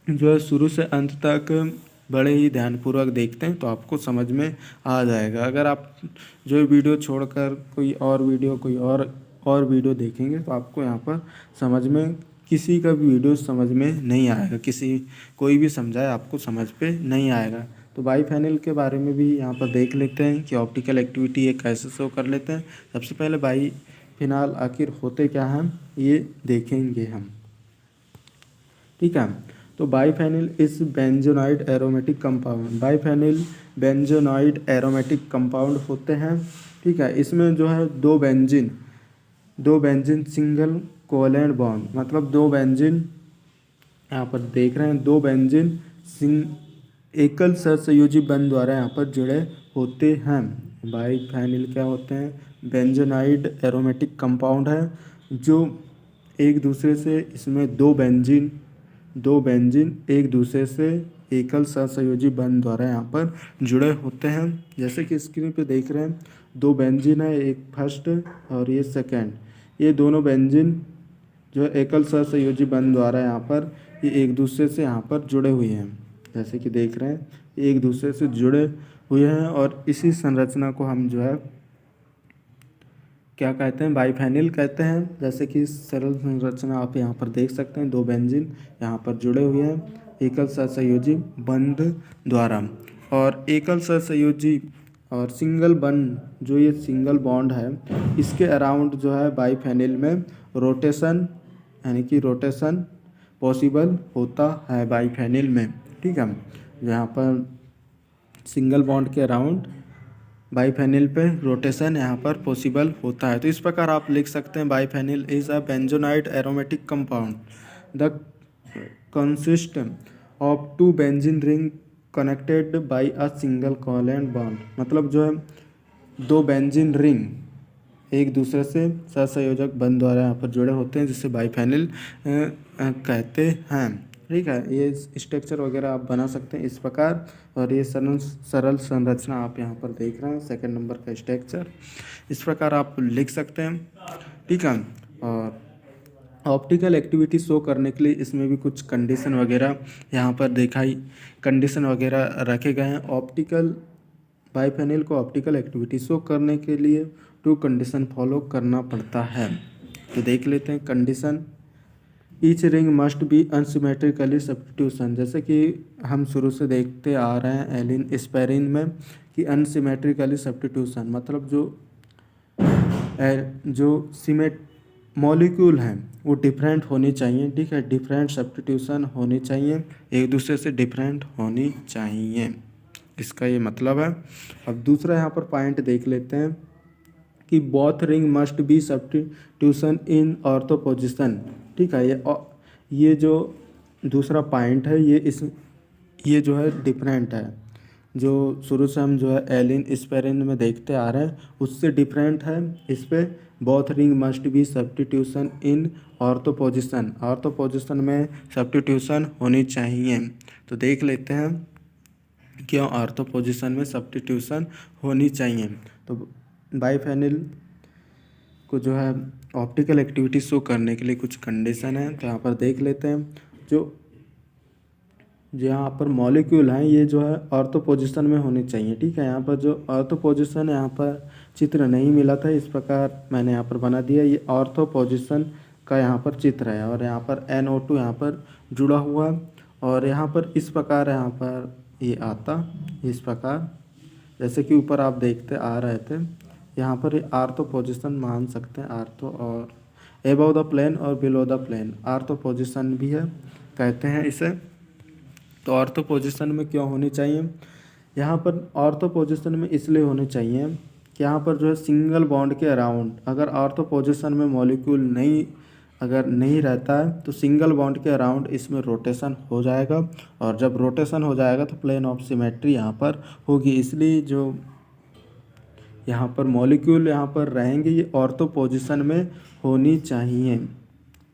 जो है शुरू से अंत तक बड़े ही ध्यानपूर्वक देखते हैं तो आपको समझ में आ जाएगा। अगर आप जो वीडियो छोड़कर कोई और वीडियो देखेंगे तो आपको यहाँ पर समझ में किसी का भी वीडियो समझ में नहीं आएगा, कोई भी समझाए आपको समझ पे नहीं आएगा। तो बाइफेनिल के बारे में भी यहाँ पर देख लेते हैं कि ऑप्टिकल एक्टिविटी ये कैसे शो कर लेते हैं। सबसे पहले बाइफेनॉल आखिर होते क्या हैं ये देखेंगे हम। ठीक है, तो बाइफेनिल इस benzenoid aromatic compound, biphenyl benzenoid aromatic compound होते हैं। ठीक है, इसमें जो है दो बेंजीन सिंगल कोवैलेंट बॉन्ड, मतलब दो बेंजीन यहाँ पर देख रहे हैं, दो बेंजीन एकल सहसंयोजी बंध द्वारा यहाँ पर जुड़े होते हैं। बाइफेनिल क्या होते हैं, बेंजोनाइड एरोमेटिक कंपाउंड है जो एक दूसरे से, इसमें दो बेंजीन एक दूसरे से एकल सहसंयोजी बंध द्वारा यहाँ पर जुड़े होते हैं। जैसे कि स्क्रीन पे देख रहे हैं, दो बेंजीन है, एक फर्स्ट और ये सेकंड। ये दोनों बेंजीन जो एकल सहसंयोजी बंध द्वारा यहाँ पर ये एक दूसरे से यहाँ पर जुड़े हुए हैं। जैसे कि देख रहे हैं एक दूसरे से जुड़े हुए हैं, और इसी संरचना को हम जो है क्या कहते हैं, बाइफेनिल कहते हैं। जैसे कि सरल संरचना आप यहाँ पर देख सकते हैं, दो बेंजीन यहाँ पर जुड़े हुए हैं एकल सहसंयोजी बंध द्वारा। और एकल सहसंयोजी और सिंगल बंध, जो ये सिंगल बॉन्ड है, इसके अराउंड जो है बाइफेनिल में रोटेशन, यानी कि रोटेशन पॉसिबल होता है बाइफेनिल में। ठीक है, यहाँ पर सिंगल बॉन्ड के अराउंड बाइफेनिल पे रोटेशन यहाँ पर पॉसिबल होता है। तो इस प्रकार आप लिख सकते हैं, biphenyl is a benzenoid aromatic compound the consist of two benzene ring connected by a single covalent bond. मतलब जो है दो बेंजीन रिंग एक दूसरे से सहसंयोजक बंध द्वारा यहाँ पर जुड़े होते हैं, जिसे बाइफेनिल कहते हैं। ठीक है, ये स्ट्रक्चर वगैरह आप बना सकते हैं इस प्रकार। और ये सरल सरल संरचना आप यहाँ पर देख रहे हैं, सेकंड नंबर का स्ट्रक्चर इस प्रकार आप लिख सकते हैं। ठीक है, और ऑप्टिकल एक्टिविटी शो करने के लिए इसमें भी कुछ कंडीशन वगैरह यहाँ पर कंडीशन वगैरह रखे गए हैं। ऑप्टिकल बाइफेनिल को ऑप्टिकल एक्टिविटी शो करने के लिए 2 कंडीशन फॉलो करना पड़ता है। तो देख लेते हैं condition. Each ring must be unsymmetrically substitution, जैसे कि हम शुरू से देखते आ रहे हैं एलिन एस्पायरिन में कि अनसिमेट्रिकली सब्स्टिट्यूशन मतलब जो सीमेट मॉलिक्यूल हैं वो डिफरेंट होनी चाहिए। ठीक है, डिफरेंट सब्स्टिट्यूशन होनी चाहिए, एक दूसरे से डिफरेंट होनी चाहिए, इसका ये मतलब है। अब दूसरा यहाँ पर पॉइंट देख लेते हैं कि both ring must B substitution इन ऑर्थो पोजिशन। ठीक है, ये जो दूसरा पॉइंट है ये जो है डिफरेंट है, जो शुरू से हम जो है एलिन एस्पायरिन में देखते आ रहे हैं उससे डिफरेंट है। इस पे both ring must B substitution इन ऑर्थो पोजिशन, ऑर्थो पोजिशन में सब्स्टिट्यूशन होनी चाहिए। तो देख लेते हैं क्यों ऑर्थो पोजिशन में सब्स्टिट्यूशन होनी चाहिए। तो बाइफेनिल को जो है ऑप्टिकल एक्टिविटी शो करने के लिए कुछ कंडीशन है, तो यहाँ पर देख लेते हैं। जो यहाँ पर मॉलिक्यूल हैं ये जो है ऑर्थो पोजिशन में होनी चाहिए। ठीक है, यहाँ पर जो ऑर्थो पोजिशन यहाँ पर चित्र नहीं मिला था, इस प्रकार मैंने यहाँ पर बना दिया। ये ऑर्थो पोजिशन का यहाँ पर चित्र है और यहाँ पर NO2 यहाँ पर जुड़ा हुआ, और यहाँ पर इस प्रकार यहाँ पर ये आता इस प्रकार, जैसे कि ऊपर आप देखते आ रहे थे। यहाँ पर ये आर्थो पोजिशन मान सकते हैं, आर्थो और एबव द प्लेन और below the plane ortho position भी है कहते हैं इसे। तो ऑर्थो पोजिशन में क्यों होनी चाहिए, यहाँ पर ऑर्थो पोजिशन में इसलिए होनी चाहिए कि यहाँ पर जो है सिंगल बॉन्ड के अराउंड अगर ऑर्थो पोजिशन में मॉलिक्यूल नहीं रहता है तो सिंगल बॉन्ड के अराउंड इसमें रोटेशन हो जाएगा, और जब रोटेशन हो जाएगा तो प्लेन ऑफ सिमेट्री यहाँ पर होगी। इसलिए जो यहाँ पर मॉलिक्यूल यहाँ पर रहेंगे ये ऑर्थो पोजिशन में होनी चाहिए।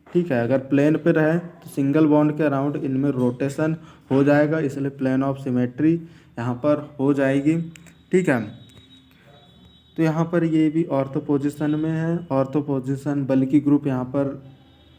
ठीक है, अगर प्लेन पे रहे तो सिंगल बॉन्ड के अराउंड इनमें रोटेशन हो जाएगा, इसलिए प्लेन ऑफ सिमेट्री यहाँ पर हो जाएगी। ठीक है, तो यहाँ पर ये भी ऑर्थो पोजिशन में है। ऑर्थो पोजिशन बल्कि ग्रुप यहाँ पर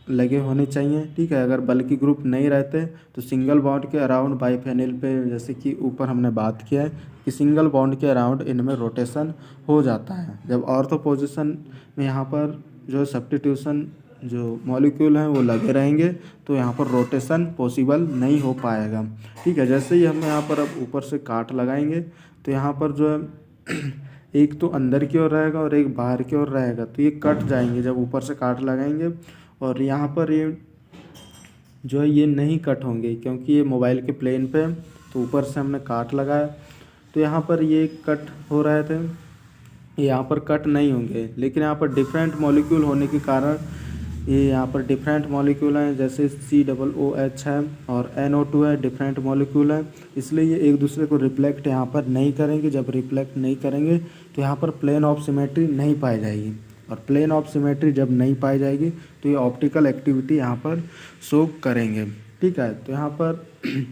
लगे होने चाहिए। ठीक है, अगर बल्कि ग्रुप नहीं रहते तो सिंगल बॉन्ड के अराउंड बाइफेनिल पे, जैसे कि ऊपर हमने बात किया है कि सिंगल बॉन्ड के अराउंड इनमें रोटेशन हो जाता है। जब ऑर्थो पोजिशन में यहाँ पर जो सब्स्टिट्यूशन जो मॉलिक्यूल हैं वो लगे रहेंगे तो यहाँ पर रोटेशन पॉसिबल नहीं हो पाएगा। ठीक है, जैसे ही हम यहाँ पर अब ऊपर से काट लगाएंगे तो यहाँ पर जो है एक तो अंदर की ओर रहेगा और एक बाहर की ओर रहेगा, तो ये कट जाएंगे जब ऊपर से काट लगाएंगे। और यहाँ पर ये जो है ये नहीं कट होंगे क्योंकि ये मोबाइल के प्लेन पे, तो ऊपर से हमने काट लगाया तो यहाँ पर ये कट हो रहे थे, यहाँ पर कट नहीं होंगे। लेकिन यहाँ पर डिफरेंट मॉलिक्यूल होने के कारण ये यहाँ पर डिफरेंट मॉलिक्यूल हैं, जैसे COOH है और NO2 है, डिफरेंट मॉलिक्यूल है, इसलिए ये एक दूसरे को रिफ्लेक्ट यहाँ पर नहीं करेंगे। जब रिफ्लेक्ट नहीं करेंगे तो यहाँ पर प्लेन ऑफ सिमेट्री नहीं पाई जाएगी, और प्लेन ऑफ सिमेट्री जब नहीं पाई जाएगी तो ये ऑप्टिकल एक्टिविटी यहाँ पर शो करेंगे। ठीक है, तो यहाँ पर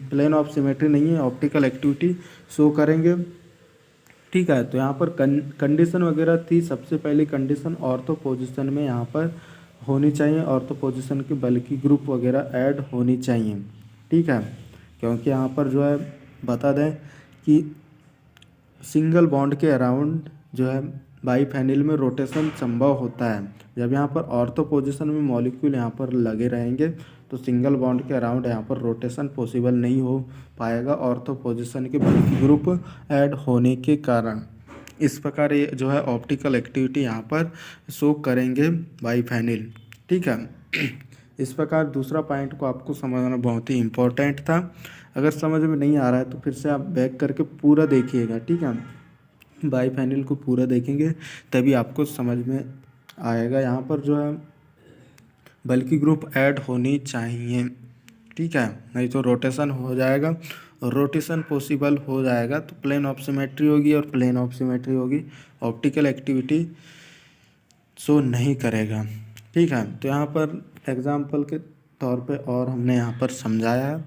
प्लेन ऑफ सिमेट्री नहीं है, ऑप्टिकल एक्टिविटी शो करेंगे। ठीक है, तो यहाँ पर कंडीशन वगैरह थी। सबसे पहली कंडीशन ऑर्थो पोजिशन में यहाँ पर होनी चाहिए, ऑर्थो पोजिशन के बल्कि ग्रुप वगैरह ऐड होनी चाहिए। ठीक है, क्योंकि यहाँ पर जो है बता दें कि सिंगल बॉन्ड के अराउंड जो है बाइफेनिल में रोटेशन संभव होता है। जब यहाँ पर ऑर्थो पोजिशन में मॉलिक्यूल यहाँ पर लगे रहेंगे तो सिंगल बॉन्ड के अराउंड यहाँ पर रोटेशन पॉसिबल नहीं हो पाएगा ऑर्थो पोजिशन के बल्कि ग्रुप ऐड होने के कारण। इस प्रकार ये जो है ऑप्टिकल एक्टिविटी यहाँ पर शो करेंगे बाइफेनिल। ठीक है, इस प्रकार दूसरा पॉइंट को आपको समझना बहुत ही इम्पोर्टेंट था। अगर समझ में नहीं आ रहा है तो फिर से आप बैक करके पूरा देखिएगा। ठीक है, बाइफेनिल को पूरा देखेंगे तभी आपको समझ में आएगा। यहाँ पर जो है बल्कि ग्रुप ऐड होनी चाहिए। ठीक है, नहीं तो रोटेशन हो जाएगा, और रोटेशन पॉसिबल हो जाएगा तो प्लेन ऑफ सिमेट्री होगी, और प्लेन ऑफ सिमेट्री होगी ऑप्टिकल एक्टिविटी शो नहीं करेगा। ठीक है, तो यहाँ पर एग्जाम्पल के तौर पे और हमने यहाँ पर समझाया है।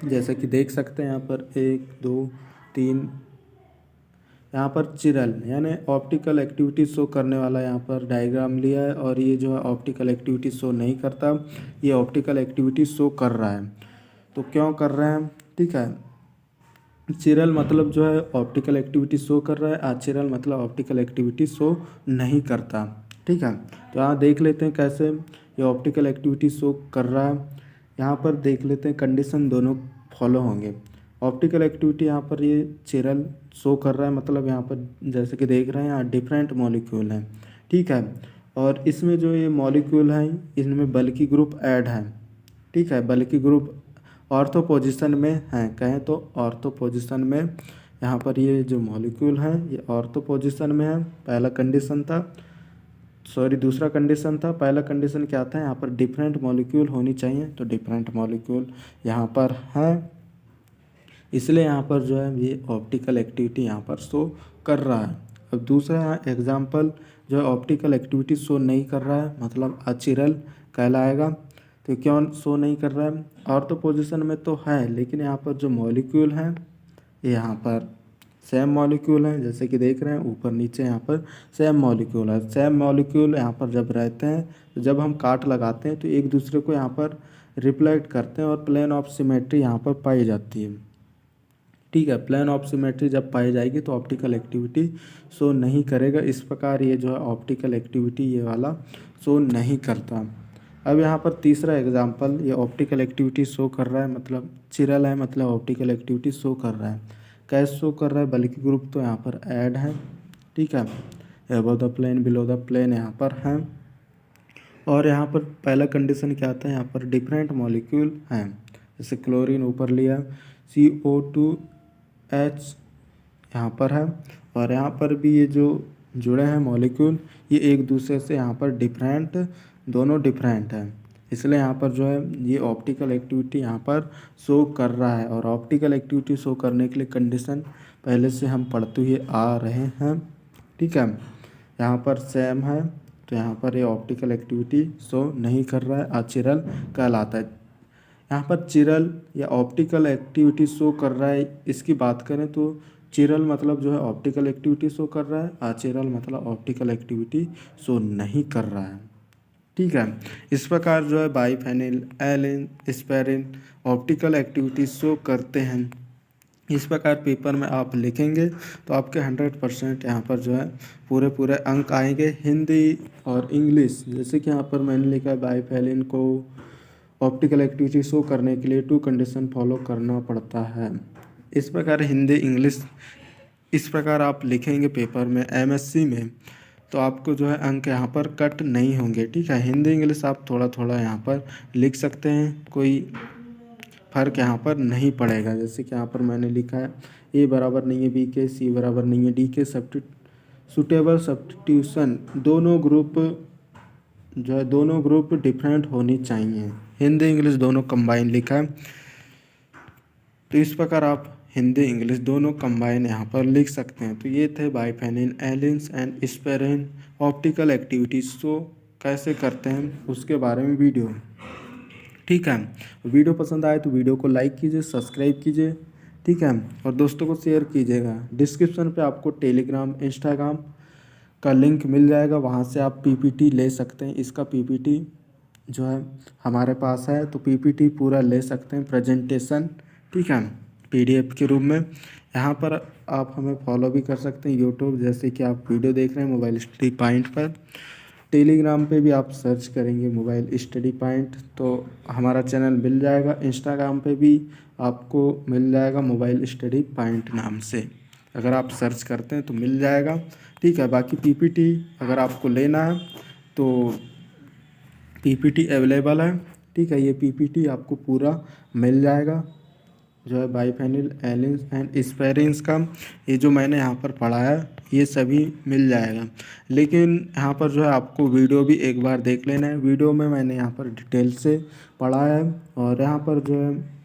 जैसे कि देख सकते हैं यहाँ पर 1 2 3 यहाँ पर चिरल यानी ऑप्टिकल एक्टिविटी शो करने वाला यहाँ पर डायग्राम लिया है, और ये जो है ऑप्टिकल एक्टिविटी शो नहीं करता, ये ऑप्टिकल एक्टिविटी शो कर रहा है। तो क्यों कर रहे हैं? ठीक है, चिरल मतलब जो है ऑप्टिकल एक्टिविटी शो कर रहा है, अचिरल मतलब ऑप्टिकल एक्टिविटी शो नहीं करता। ठीक है, तो यहाँ देख लेते हैं कैसे ये ऑप्टिकल एक्टिविटी शो कर रहा है। यहाँ पर देख लेते हैं कंडीशन दोनों फॉलो होंगे। ऑप्टिकल एक्टिविटी यहाँ पर ये चिरल शो कर रहा है, मतलब यहाँ पर जैसे कि देख रहे हैं यहाँ डिफरेंट मॉलिक्यूल हैं। ठीक है, और इसमें जो ये मॉलिक्यूल हैं इनमें बल्कि ग्रुप ऐड है। ठीक है, बल्कि ग्रुप ऑर्थो पोजीशन में हैं, कहें तो ऑर्थो पोजीशन में यहाँ पर ये जो मॉलिक्यूल हैं ये ऑर्थो पोजीशन में है। पहला कंडीशन था, सॉरी दूसरा कंडीशन था। पहला कंडीशन क्या था? यहाँ पर डिफरेंट मॉलिक्यूल होनी चाहिए, तो डिफरेंट मॉलिक्यूल यहाँ पर हैं, इसलिए यहाँ पर जो है ये ऑप्टिकल एक्टिविटी यहाँ पर शो कर रहा है। अब दूसरा एग्जाम्पल जो है ऑप्टिकल एक्टिविटी शो नहीं कर रहा है, मतलब अचिरल कहलाएगा। तो क्यों शो नहीं कर रहा है? ऑर्थो पोजीशन में तो है, लेकिन यहाँ पर जो मॉलिक्यूल हैं ये यहाँ पर सेम मॉलिक्यूल हैं, जैसे कि देख रहे हैं ऊपर नीचे यहाँ पर सेम मॉलिक्यूल है। सेम मॉलिक्यूल यहाँ पर जब रहते हैं तो जब हम काट लगाते हैं तो एक दूसरे को यहाँ पर रिफ्लेक्ट करते हैं और प्लेन ऑफ सिमेट्री यहाँ पर पाई जाती है। ठीक है, प्लेन ऑफ सिमेट्री जब पाई जाएगी तो ऑप्टिकल एक्टिविटी शो नहीं करेगा। इस प्रकार ये जो है ऑप्टिकल एक्टिविटी ये वाला शो नहीं करता। अब यहाँ पर तीसरा एग्जांपल, ये ऑप्टिकल एक्टिविटी शो कर रहा है, मतलब चिरल है, मतलब ऑप्टिकल एक्टिविटी शो कर रहा है। कैसे शो कर रहा है? बल्कि ग्रुप तो यहाँ पर ऐड है। ठीक है, above the plane below the plane यहाँ पर हैं, और यहाँ पर पहला कंडीशन क्या आता है? यहाँ पर डिफरेंट मॉलिक्यूल हैं, जैसे क्लोरीन ऊपर लिया, CO2H यहाँ पर है, और यहाँ पर भी ये जो जुड़े हैं मॉलिक्यूल ये एक दूसरे से यहाँ पर डिफरेंट, दोनों डिफरेंट हैं, इसलिए यहाँ पर जो है ये ऑप्टिकल एक्टिविटी यहाँ पर शो कर रहा है। और ऑप्टिकल एक्टिविटी शो करने के लिए कंडीशन पहले से हम पढ़ते हुए आ रहे हैं। ठीक है, यहाँ पर सेम है, तो यहाँ पर ये ऑप्टिकल एक्टिविटी शो नहीं कर रहा है, अचिरल कहलाता है। यहाँ पर चिरल या ऑप्टिकल एक्टिविटी शो कर रहा है, इसकी बात करें तो चिरल मतलब जो है ऑप्टिकल एक्टिविटी शो कर रहा है, अचिरल मतलब ऑप्टिकल एक्टिविटी शो नहीं कर रहा है। ठीक है, इस प्रकार जो है biphenyl, allene, aspirin optical activity show करते हैं। इस प्रकार पेपर में आप लिखेंगे तो आपके 100% यहाँ पर जो है पूरे पूरे अंक आएंगे। हिंदी और इंग्लिश, जैसे कि यहाँ पर मैंने लिखा है बाइफेलिन को ऑप्टिकल एक्टिविटी शो करने के लिए 2 कंडीशन फॉलो करना पड़ता है। इस प्रकार हिंदी इंग्लिश इस प्रकार आप लिखेंगे पेपर में MSc में, तो आपको जो है अंक यहाँ पर कट नहीं होंगे। ठीक है, हिंदी इंग्लिश आप थोड़ा थोड़ा यहाँ पर लिख सकते हैं, कोई फ़र्क यहाँ पर नहीं पड़ेगा। जैसे कि यहाँ पर मैंने लिखा है A बराबर नहीं है B के, C बराबर नहीं है D के, सुटेबल सब्स्टिट्यूशन दोनों ग्रुप जो है दोनों ग्रुप डिफरेंट होनी चाहिए। हिंदी इंग्लिश दोनों कंबाइन लिखा है, तो इस प्रकार आप हिंदी इंग्लिश दोनों कंबाइन यहाँ पर लिख सकते हैं। तो ये थे biphenyl, allenes and aspirin optical activities show कैसे करते हैं उसके बारे में वीडियो। ठीक है, वीडियो पसंद आए तो वीडियो को लाइक कीजिए, सब्सक्राइब कीजिए। ठीक है, और दोस्तों को शेयर कीजिएगा। डिस्क्रिप्शन पे आपको टेलीग्राम, इंस्टाग्राम का लिंक मिल जाएगा, वहाँ से आप PPT ले सकते हैं। इसका PPT जो है हमारे पास है, तो PPT पूरा ले सकते हैं, प्रेजेंटेशन। ठीक है, PDF के रूप में। यहाँ पर आप हमें फॉलो भी कर सकते हैं यूट्यूब, जैसे कि आप वीडियो देख रहे हैं मोबाइल स्टडी पॉइंट पर। टेलीग्राम पे भी आप सर्च करेंगे मोबाइल स्टडी पॉइंट तो हमारा चैनल मिल जाएगा। इंस्टाग्राम पे भी आपको मिल जाएगा मोबाइल स्टडी पॉइंट नाम से, अगर आप सर्च करते हैं तो मिल जाएगा। ठीक है, बाकी PPT अगर आपको लेना है तो PPT अवेलेबल है। ठीक है, ये PPT आपको पूरा मिल जाएगा जो है बाइफेनिल, एलिन्स एंड एस्पिरिन्स का, ये जो मैंने यहाँ पर पढ़ा है ये सभी मिल जाएगा। लेकिन यहाँ पर जो है आपको वीडियो भी एक बार देख लेना है। वीडियो में मैंने यहाँ पर डिटेल से पढ़ा है, और यहाँ पर जो है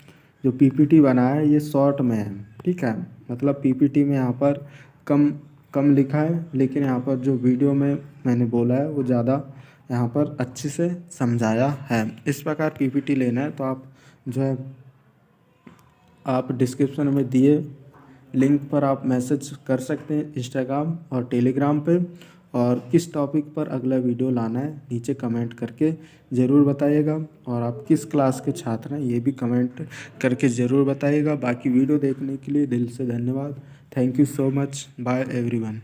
जो PPT बनाया है ये शॉर्ट में है। ठीक है, मतलब PPT में यहाँ पर कम कम लिखा है, लेकिन यहाँ पर जो वीडियो में मैंने बोला है वो ज़्यादा यहाँ पर अच्छे से समझाया है। इस प्रकार पीपीटी लेना है तो आप जो है आप डिस्क्रिप्शन में दिए लिंक पर आप मैसेज कर सकते हैं इंस्टाग्राम और टेलीग्राम पे। और किस टॉपिक पर अगला वीडियो लाना है नीचे कमेंट करके ज़रूर बताइएगा। और आप किस क्लास के छात्र हैं ये भी कमेंट करके ज़रूर बताइएगा। बाकी वीडियो देखने के लिए दिल से धन्यवाद। Thank you so much. Bye everyone.